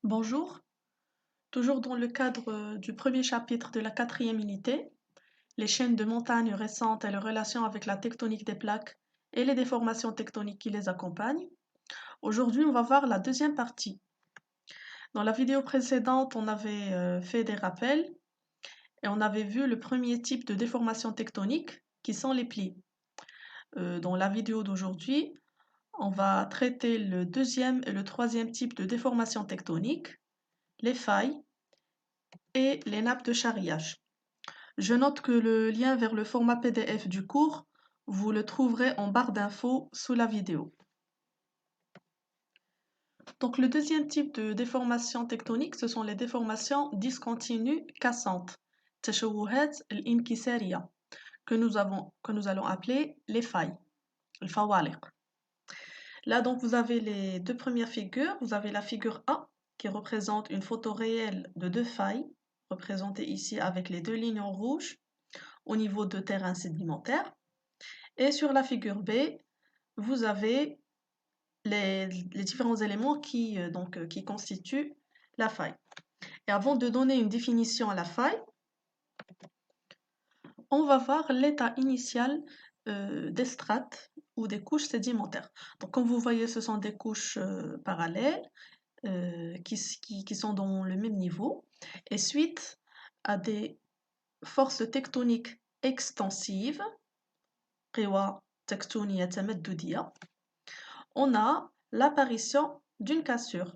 Bonjour, toujours dans le cadre du premier chapitre de la quatrième unité, les chaînes de montagnes récentes et leurs relations avec la tectonique des plaques et les déformations tectoniques qui les accompagnent. Aujourd'hui, on va voir la deuxième partie. Dans la vidéo précédente, on avait fait des rappels et on avait vu le premier type de déformation tectonique qui sont les plis. Dans la vidéo d'aujourd'hui, on va traiter le deuxième et le troisième type de déformation tectonique, les failles et les nappes de charriage. Je note que le lien vers le format PDF du cours, vous le trouverez en barre d'infos sous la vidéo. Donc le deuxième type de déformation tectonique, ce sont les déformations discontinues cassantes, تشوهات الانكسارية, que nous allons appeler les failles, الفوالق. Là donc vous avez les deux premières figures. Vous avez la figure A qui représente une photo réelle de deux failles, représentées ici avec les deux lignes en rouge au niveau de terrain sédimentaire. Et sur la figure B, vous avez les différents éléments qui constituent la faille. Et avant de donner une définition à la faille, on va voir l'état initial des strates ou des couches sédimentaires. Donc comme vous voyez, ce sont des couches parallèles qui sont dans le même niveau. Et suite à des forces tectoniques extensives, on a l'apparition d'une cassure.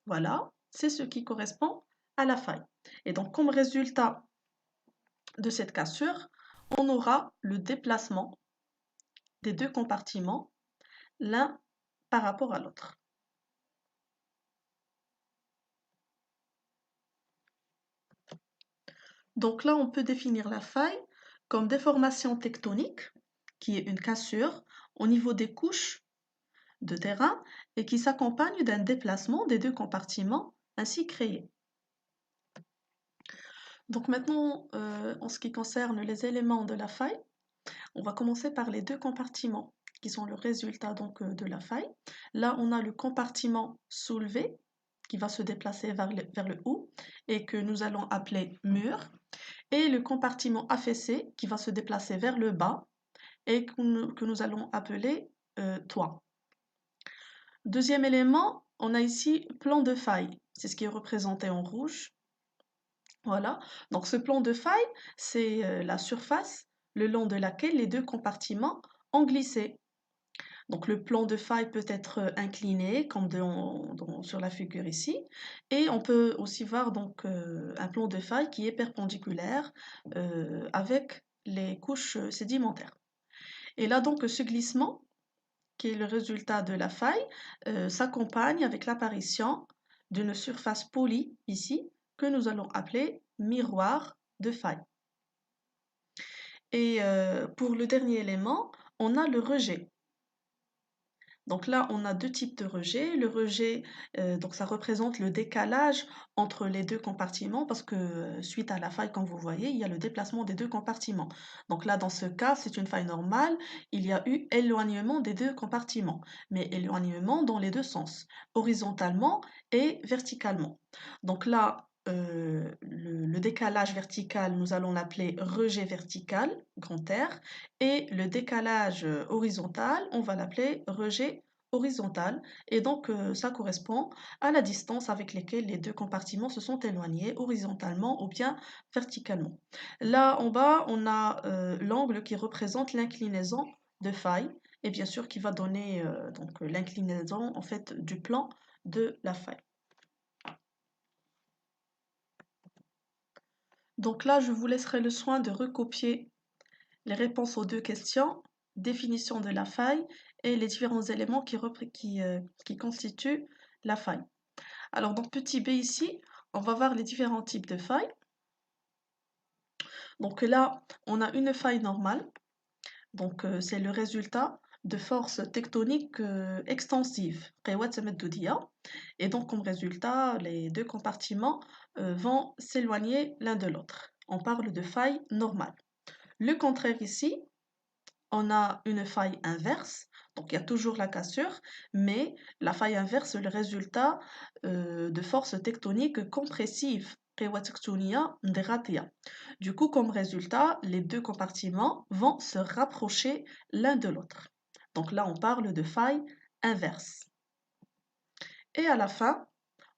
Voilà, c'est ce qui correspond à la faille. Et donc, comme résultat de cette cassure, on aura le déplacement des deux compartiments, l'un par rapport à l'autre. Donc là, on peut définir la faille comme déformation tectonique, qui est une cassure au niveau des couches de terrain et qui s'accompagne d'un déplacement des deux compartiments ainsi créés. Donc maintenant, en ce qui concerne les éléments de la faille, on va commencer par les deux compartiments qui sont le résultat de la faille. Là, on a le compartiment soulevé qui va se déplacer vers le haut et que nous allons appeler mur, et le compartiment affaissé qui va se déplacer vers le bas et que nous allons appeler toit. Deuxième élément, on a ici plan de faille, c'est ce qui est représenté en rouge. Voilà, donc ce plan de faille, c'est la surface le long de laquelle les deux compartiments ont glissé. Donc le plan de faille peut être incliné, comme sur la figure ici, et on peut aussi voir un plan de faille qui est perpendiculaire avec les couches sédimentaires. Et là donc ce glissement, qui est le résultat de la faille, s'accompagne avec l'apparition d'une surface polie ici, que nous allons appeler miroir de faille. Et pour le dernier élément, on a le rejet. Donc là, on a deux types de rejet. Le rejet, donc ça représente le décalage entre les deux compartiments parce que suite à la faille, comme vous voyez, il y a le déplacement des deux compartiments. Donc là, dans ce cas, c'est une faille normale. Il y a eu éloignement des deux compartiments, mais éloignement dans les deux sens, horizontalement et verticalement. Donc là, le décalage vertical, nous allons l'appeler rejet vertical, grand R, et le décalage horizontal, on va l'appeler rejet horizontal, et donc ça correspond à la distance avec laquelle les deux compartiments se sont éloignés horizontalement ou bien verticalement. Là en bas, on a l'angle qui représente l'inclinaison de faille, et bien sûr qui va donner l'inclinaison en fait du plan de la faille. Donc là, je vous laisserai le soin de recopier les réponses aux deux questions, définition de la faille et les différents éléments qui constituent la faille. Alors dans petit b ici, on va voir les différents types de failles. Donc là, on a une faille normale. Donc c'est le résultat de forces tectoniques extensives. Et donc comme résultat, les deux compartiments vont s'éloigner l'un de l'autre. On parle de faille normale. Le contraire ici, on a une faille inverse, donc il y a toujours la cassure, mais la faille inverse est le résultat de forces tectoniques compressives. قوى تكتونية انضغاطية. Du coup, comme résultat, les deux compartiments vont se rapprocher l'un de l'autre. Donc là, on parle de faille inverse. Et à la fin,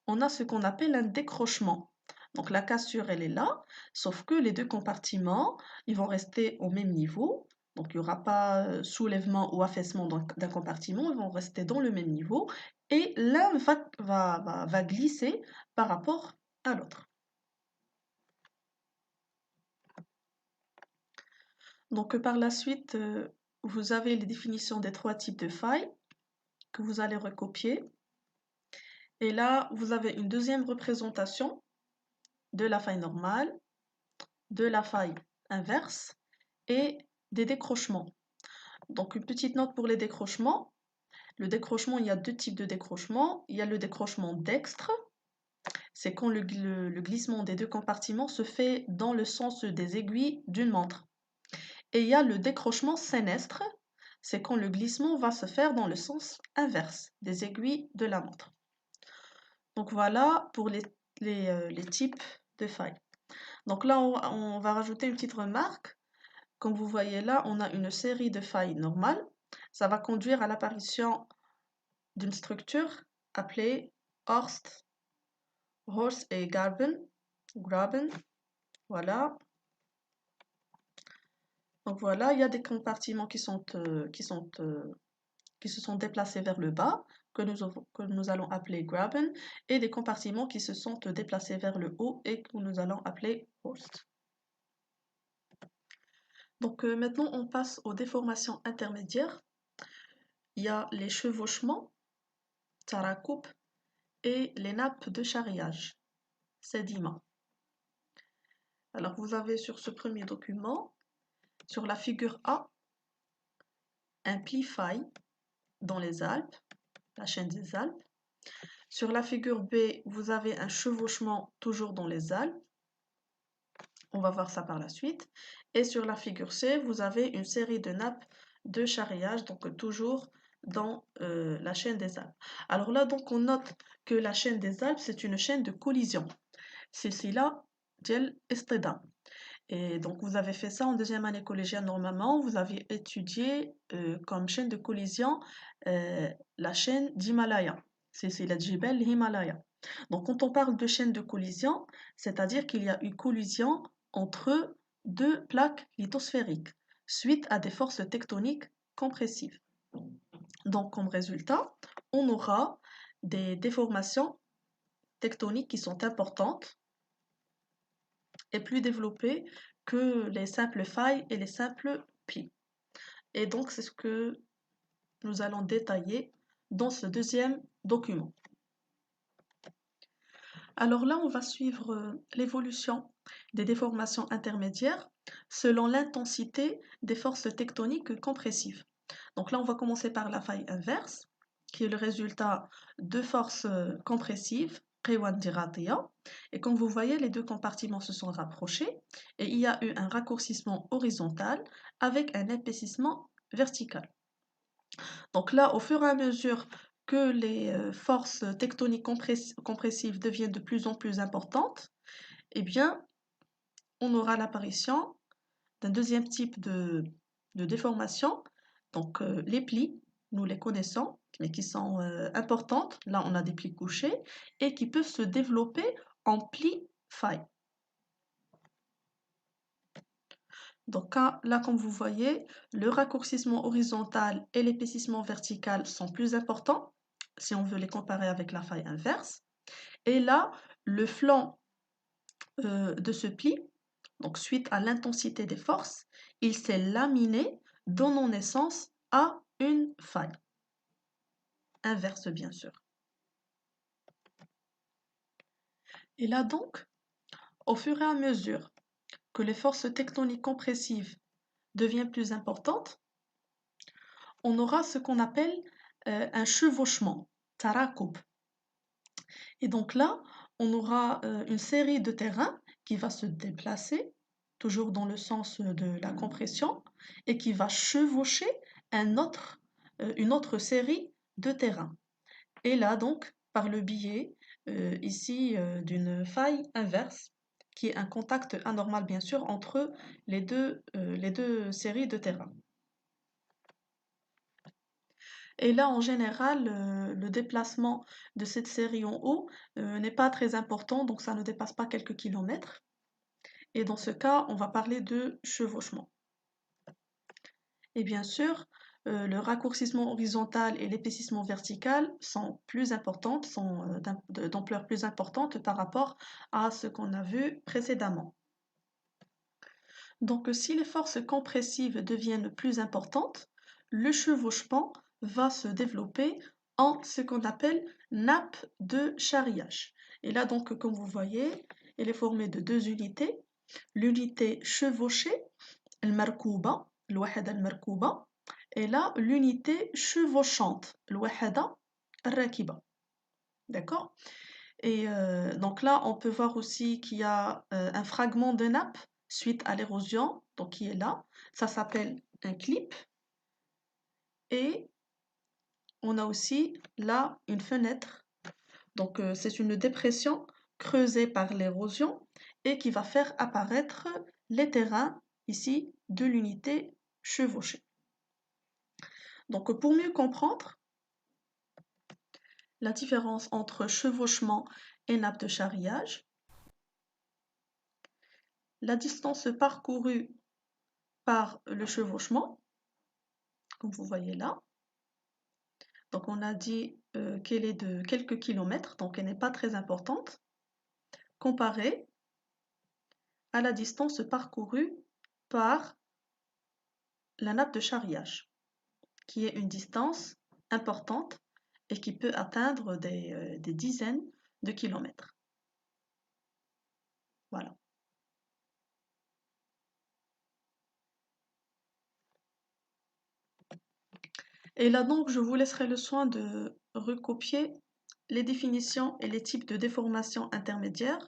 on a ce qu'on appelle un décrochement. Donc la cassure, elle est là, sauf que les deux compartiments, ils vont rester au même niveau. Donc il n'y aura pas soulèvement ou affaissement d'un compartiment, ils vont rester dans le même niveau. Et l'un va glisser par rapport à l'autre. Donc par la suite, vous avez les définitions des trois types de failles que vous allez recopier. Et là, vous avez une deuxième représentation de la faille normale, de la faille inverse et des décrochements. Donc une petite note pour les décrochements. Le décrochement, il y a deux types de décrochement. Il y a le décrochement dextre, c'est quand le glissement des deux compartiments se fait dans le sens des aiguilles d'une montre. Et il y a le décrochement sénestre, c'est quand le glissement va se faire dans le sens inverse des aiguilles de la montre. Donc voilà pour les types de failles. Donc là, on va rajouter une petite remarque. Comme vous voyez là, on a une série de failles normales. Ça va conduire à l'apparition d'une structure appelée Horst et Graben. Voilà. Donc voilà, il y a des compartiments qui se sont déplacés vers le bas, que nous allons appeler Graben, et des compartiments qui se sont déplacés vers le haut et que nous allons appeler Horst. Donc maintenant, on passe aux déformations intermédiaires. Il y a les chevauchements, tarakoub, et les nappes de charriage, sédiments. Alors vous avez sur ce premier document, sur la figure A, un pli-faille dans les Alpes, la chaîne des Alpes. Sur la figure B, vous avez un chevauchement toujours dans les Alpes. On va voir ça par la suite. Et sur la figure C, vous avez une série de nappes de charriage, donc toujours dans la chaîne des Alpes. Alors là, donc, on note que la chaîne des Alpes, c'est une chaîne de collision. Silsila Djel Esteda. Et donc, vous avez fait ça en deuxième année collégiale normalement. Vous avez étudié comme chaîne de collision la chaîne d'Himalaya. C'est la Djibel Himalaya. Donc, quand on parle de chaîne de collision, c'est-à-dire qu'il y a une collision entre deux plaques lithosphériques suite à des forces tectoniques compressives. Donc, comme résultat, on aura des déformations tectoniques qui sont importantes et plus développées que les simples failles et les simples plis. Et donc, c'est ce que nous allons détailler dans ce deuxième document. Alors là, on va suivre l'évolution des déformations intermédiaires selon l'intensité des forces tectoniques compressives. Donc là, on va commencer par la faille inverse, qui est le résultat de forces compressives, et comme vous voyez, les deux compartiments se sont rapprochés et il y a eu un raccourcissement horizontal avec un épaississement vertical. Donc là, au fur et à mesure que les forces tectoniques compressives deviennent de plus en plus importantes, eh bien, on aura l'apparition d'un deuxième type de déformation. Donc, les plis, nous les connaissons, mais qui sont importantes. Là, on a des plis couchés et qui peuvent se développer en plis-failles. Donc là, comme vous voyez, le raccourcissement horizontal et l'épaississement vertical sont plus importants si on veut les comparer avec la faille inverse. Et là, le flanc de ce pli, donc suite à l'intensité des forces, il s'est laminé, donnant naissance à une faille. Inverse, bien sûr. Et là donc, au fur et à mesure que les forces tectoniques compressives deviennent plus importantes, on aura ce qu'on appelle un chevauchement, tarakoub. Et donc là, on aura une série de terrains qui va se déplacer toujours dans le sens de la compression, et qui va chevaucher une autre série de terrains. Et là, donc, par le biais ici d'une faille inverse, qui est un contact anormal, bien sûr, entre les deux séries de terrains. Et là, en général, le déplacement de cette série en haut n'est pas très important, donc ça ne dépasse pas quelques kilomètres. Et dans ce cas, on va parler de chevauchement. Et bien sûr, le raccourcissement horizontal et l'épaississement vertical sont plus importantes, sont d'ampleur plus importante par rapport à ce qu'on a vu précédemment. Donc, si les forces compressives deviennent plus importantes, le chevauchement va se développer en ce qu'on appelle nappe de charriage. Et là, donc, comme vous voyez, elle est formée de deux unités. L'unité chevauchée, المركوبة الوحدة المركوبة, et là, l'unité chevauchante, الوحدة الراكبة. D'accord? Et donc là, on peut voir aussi qu'il y a un fragment de nappe suite à l'érosion, donc qui est là. Ça s'appelle un clip. Et on a aussi là une fenêtre. Donc c'est une dépression creusée par l'érosion et qui va faire apparaître les terrains ici de l'unité chevauchée. Donc pour mieux comprendre la différence entre chevauchement et nappe de charriage, la distance parcourue par le chevauchement, comme vous voyez là. Donc on a dit qu'elle est de quelques kilomètres, donc elle n'est pas très importante, comparée à la distance parcourue par la nappe de charriage, qui est une distance importante et qui peut atteindre des dizaines de kilomètres. Voilà. Et là donc, je vous laisserai le soin de recopier les définitions et les types de déformations intermédiaires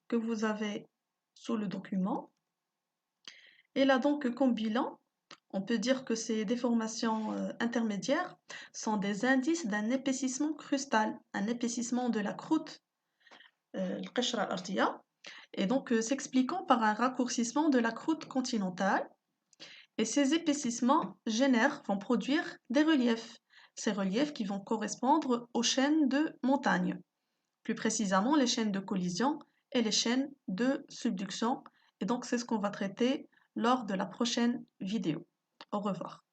que vous avez sous le document. Et là donc, comme bilan, on peut dire que ces déformations intermédiaires sont des indices d'un épaississement crustal, un épaississement de la croûte, القشرة الأرضية, et donc s'expliquant par un raccourcissement de la croûte continentale. Et ces épaississements vont produire des reliefs. Ces reliefs qui vont correspondre aux chaînes de montagnes, plus précisément les chaînes de collision et les chaînes de subduction. Et donc c'est ce qu'on va traiter lors de la prochaine vidéo. Au revoir.